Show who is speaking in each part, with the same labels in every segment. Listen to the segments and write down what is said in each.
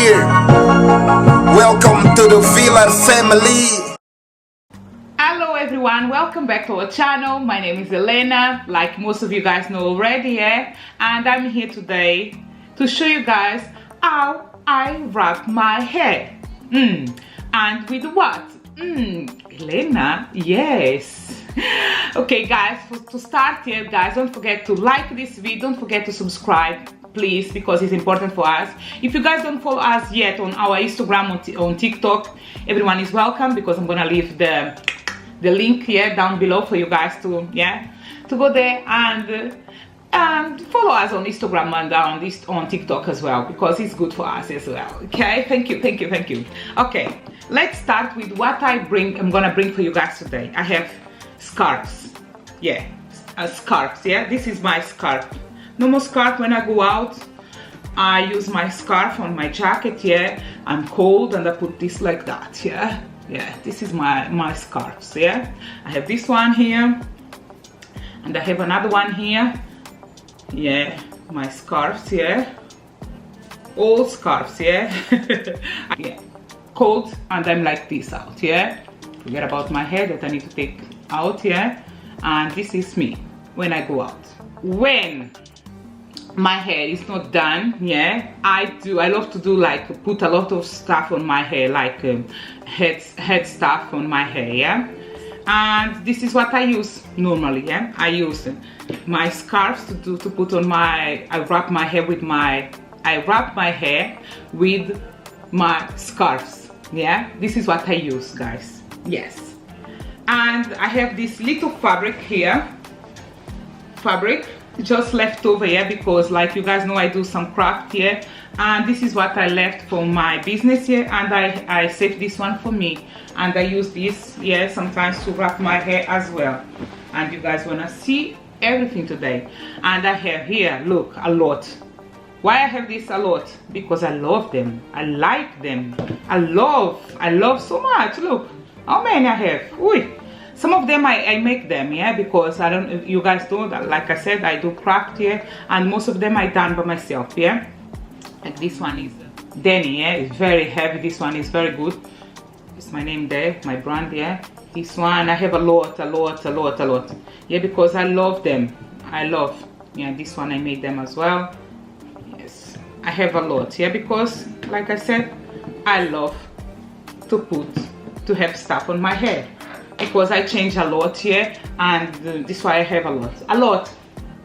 Speaker 1: here. Welcome to the VILOVERS family.
Speaker 2: Hello everyone, welcome back to our channel. My name is Elena, like most of you guys know already, yeah? And I'm here today to show you guys how I wrap my hair. And with what? Elena, yes. Okay guys, to start here guys, don't forget to like this video, don't forget to subscribe please, because it's important for us. If you guys don't follow us yet on our Instagram, on TikTok, everyone is welcome, because I'm gonna leave the link here down below for you guys to go there and follow us on Instagram and on TikTok as well, because it's good for us as well. Okay, thank you. Okay, let's start with what I'm gonna bring for you guys today. I have scarves, scarves. This is my scarf. Normal scarf. When I go out, I use my scarf on my jacket. I'm cold and I put this like that. This is my scarves. I have this one here and I have another one here. My scarves. All scarves. Cold, and I'm like this out. Forget about my hair that I need to take out. And this is me when I go out. When my hair is not done, I love to do, like, put a lot of stuff on my hair, like head stuff on my hair. And this is what I use normally. I use my scarves to put on my, I wrap my hair with my scarves. This is what I use, guys. Yes. And I have this little fabric here, just left over here, because like you guys know, I do some craft here, and this is what I left for my business here, and I saved this one for me, and I use this sometimes to wrap my hair as well. And you guys wanna see everything today. And I have here, look, a lot. Why I have this a lot? Because I love them, I like them, I love so much. Look how many I have. Ooh. Some of them I make them, because I don't, you guys know that, like I said, I do craft and most of them I done by myself. Like this one is Denny, it's very heavy. This one is very good. It's my name there, my brand. This one I have a lot, because I love them. This one I made them as well. Yes, I have a lot, because like I said, I love to have stuff on my hair, because I change a lot and this is why I have a lot.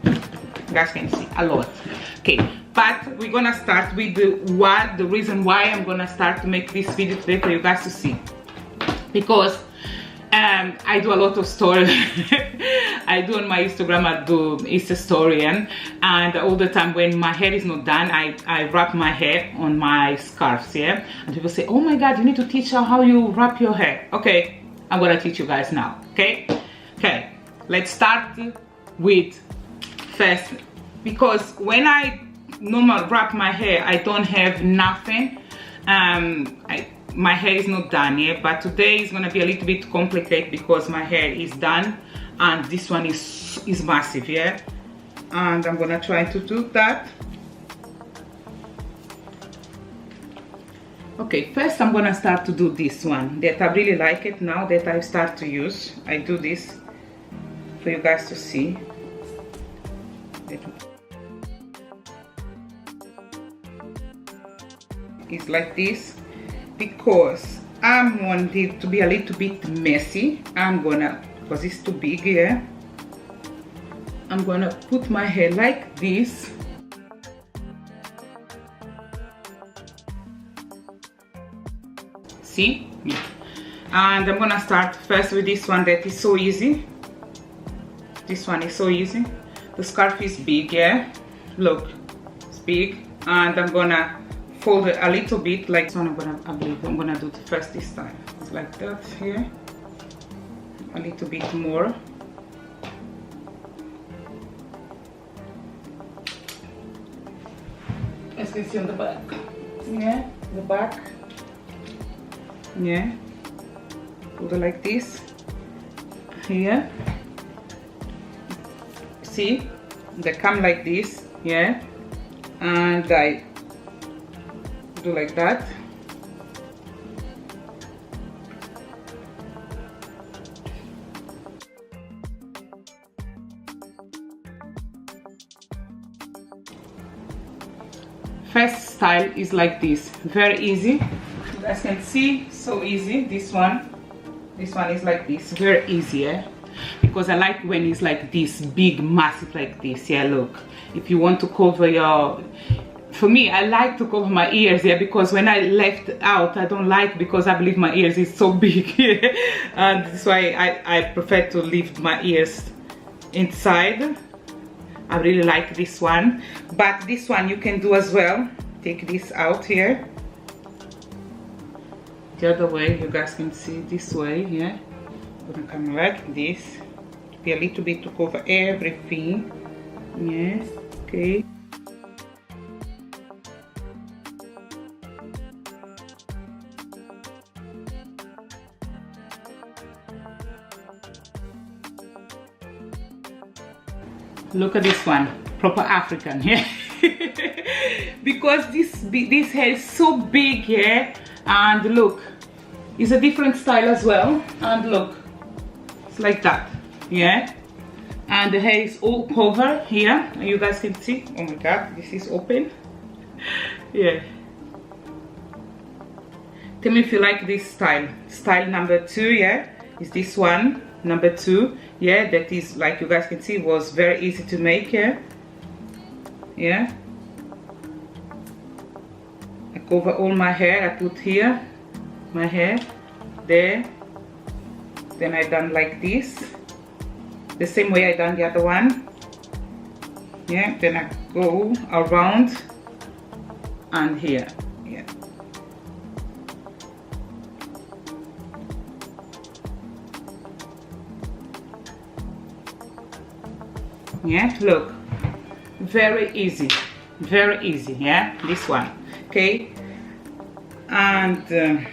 Speaker 2: You guys can see a lot. Okay, but we're gonna start with the reason why I'm gonna start to make this video today for you guys to see, because I do a lot of stories. I do on my Instagram, I do Insta story, and all the time when my hair is not done, I wrap my hair on my scarves. And people say, oh my god, you need to teach her how you wrap your hair. Okay, I'm gonna teach you guys now. Okay, let's start with first, because when I normally wrap my hair, I don't have nothing. My hair is not done yet, but today is gonna be a little bit complicated because my hair is done and this one is massive. And I'm gonna try to do that. Okay, first I'm gonna start to do this one that I really like it now that I start to use. I do this for you guys to see. It's like this because I want it to be a little bit messy. Because it's too big I'm gonna put my hair like this. See? And I'm gonna start first with this one that is so easy. This one is so easy. The scarf is big, look, it's big, and I'm gonna fold it a little bit like this one. I believe I'm gonna do it first this time. It's like that here, a little bit more. As you can see on the back, the back. Put it like this here. See, they come like this, and I do like that. First style is like this, very easy. You guys can see, so easy. This one is like this, very easy, yeah? Because I like when it's like this, big, massive like this. Yeah, look, if you want to cover your, for me, I like to cover my ears, yeah, because when I left out, I don't like, because I believe my ears is so big, yeah? And that's why I prefer to leave my ears inside. I really like this one, but this one you can do as well. Take this out here. The other way, you guys can see this way, yeah. I'm gonna come like this. Be a little bit to cover everything. Yes, okay. Look at this one, proper African, yeah. Because this hair is so big, yeah. And look, it's a different style as well. And look, it's like that, yeah. And the hair is all covered here. You guys can see. Oh my God, this is open. Yeah. Tell me if you like this style. Style number 2, yeah, is this one. Number 2, yeah, that is, like you guys can see, was very easy to make, yeah. Yeah. I cover all my hair. I put here my hair, there. Then I done like this, the same way I done the other one. Yeah. Then I go around and here. Yeah. Yeah, look, very easy, yeah, this one, okay. And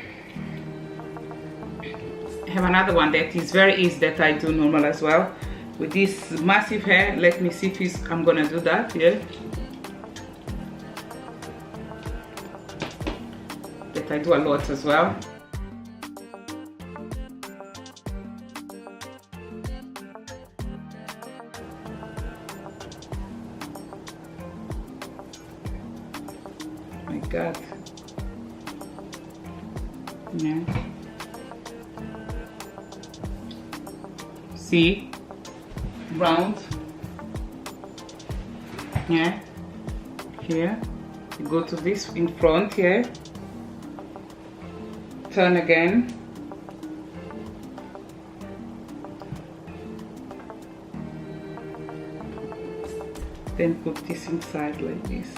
Speaker 2: I have another one that is very easy that I do normal as well with this massive hair. Let me see if I'm gonna do that, yeah. That I do a lot as well. God. Yeah. See? Round. Yeah. Here. You go to this in front here. Turn again. Then put this inside like this.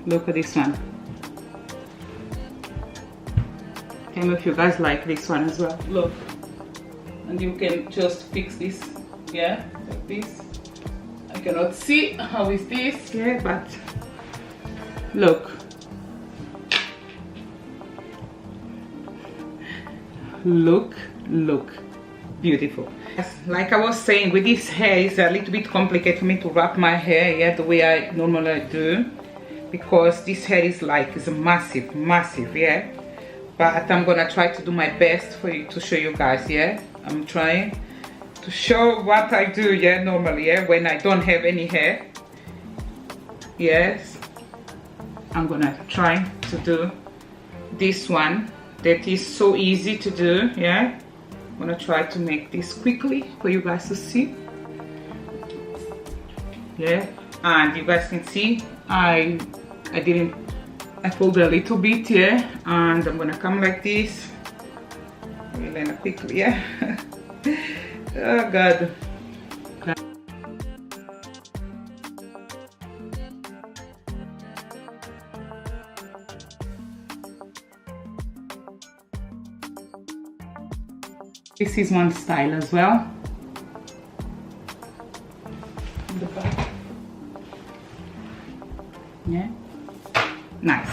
Speaker 2: Look at this one. Tell me if you guys like this one as well. Look. And you can just fix this, yeah, like this. I cannot see how is this, yeah, but look. Look. Beautiful. Like I was saying, with this hair, it's a little bit complicated for me to wrap my hair, yeah, the way I normally do. Because this hair is like, it's a massive, yeah. But I'm gonna try to do my best for you to show you guys, yeah. I'm trying to show what I do, yeah, normally, yeah, when I don't have any hair. Yes. I'm gonna try to do this one that is so easy to do, yeah. I'm gonna try to make this quickly for you guys to see. Yeah, and you guys can see I fold a little bit, yeah, and I'm gonna come like this really quickly, yeah. Oh God. This is one style as well. The back. Yeah. Nice.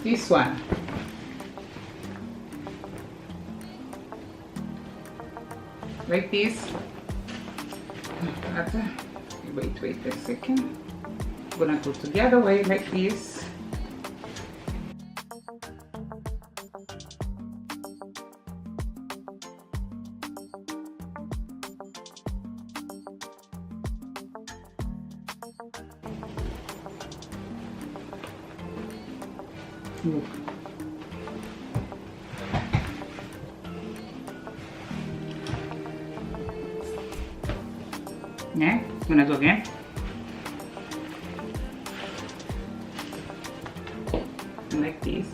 Speaker 2: this one. Like this. Wait a second. I'm gonna go to the other way like this. Look. Yeah, I'm gonna do again. Like this.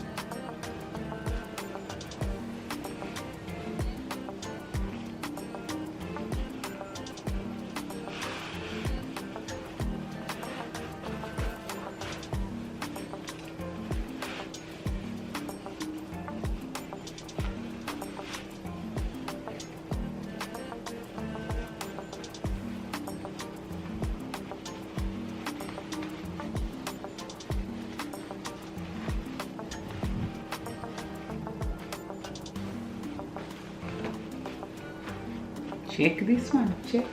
Speaker 2: Check this one, check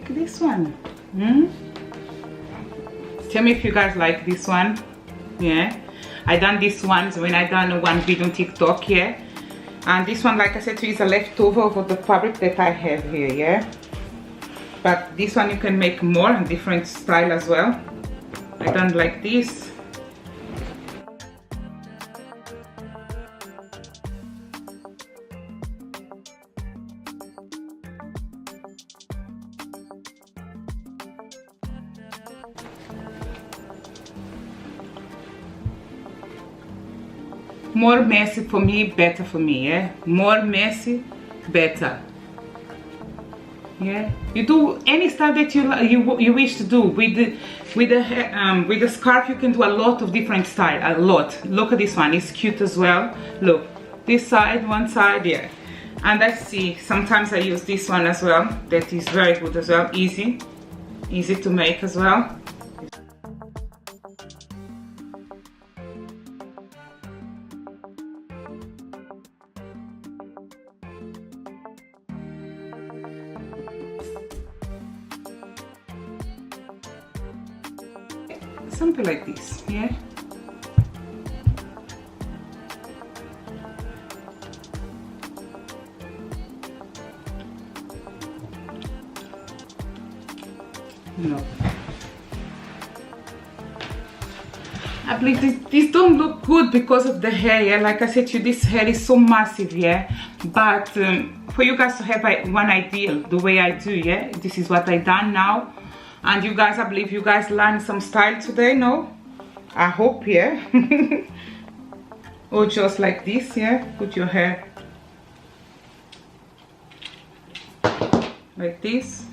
Speaker 2: this one. Tell me if you guys like this one. Yeah, I done this one when I done one video on TikTok. Yeah, and this one, like I said to you, is a leftover of the fabric that I have here. Yeah, but this one you can make more and different style as well. I done like this. More messy for me, better for me. Yeah, more messy, better. Yeah, you do any style that you wish to do with the scarf. You can do a lot of different style, a lot. Look at this one, it's cute as well. Look, this side, one side, yeah. And let's see, sometimes I use this one as well. That is very good as well, easy to make as well. Something like this, yeah. No, I believe this don't look good because of the hair. Yeah, like I said to you, this hair is so massive. Yeah, but for you guys to have one idea the way I do, yeah, this is what I done now. And you guys, I believe you guys learned some style today, no? I hope, yeah. Or just like this, yeah. Put your hair like this.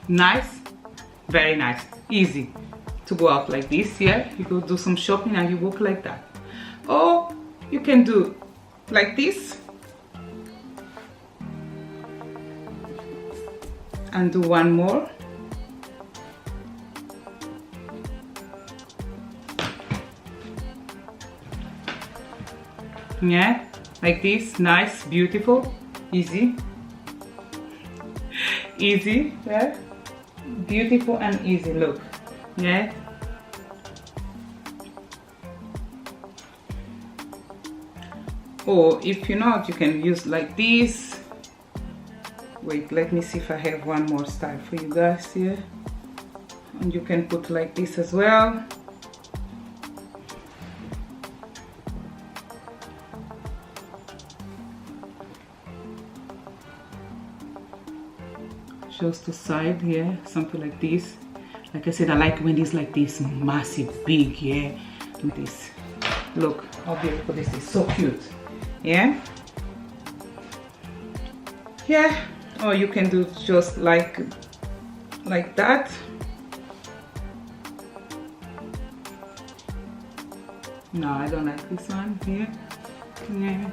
Speaker 2: Nice, very nice, easy to go out like this. Yeah, you go do some shopping and you walk like that, or you can do like this and do one more. Yeah, like this, nice, beautiful, easy, yeah, beautiful and easy. Look, yeah. Or if you not, you can use like this. Wait, let me see if I have one more style for you guys here. And you can put like this as well. Just the side here, something like this. Like I said, I like when it's like this, massive, big, yeah. Do this. Look how beautiful this is, so cute, yeah. Yeah, or you can do just like that. No, I don't like this one here. Yeah.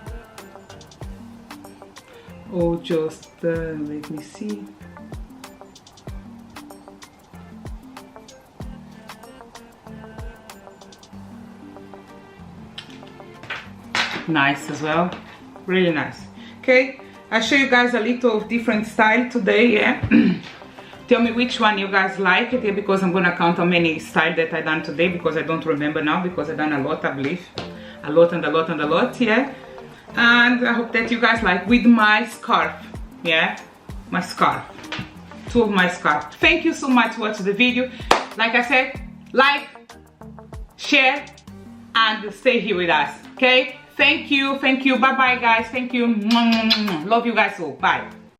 Speaker 2: Or just let me see. Nice as well, really nice. Okay, I'll show you guys a little of different style today. Yeah. Tell me which one you guys like it, yeah, because I'm gonna count how many style that I done today, because I don't remember now, because I done a lot, I believe, a lot and a lot and a lot. Yeah, and I hope that you guys like with my scarf. Yeah, my scarf, 2 of my scarf. Thank you so much for watching the video. Like I said, like, share, and stay here with us. Okay, thank you, bye bye guys, thank you, love you guys all, bye.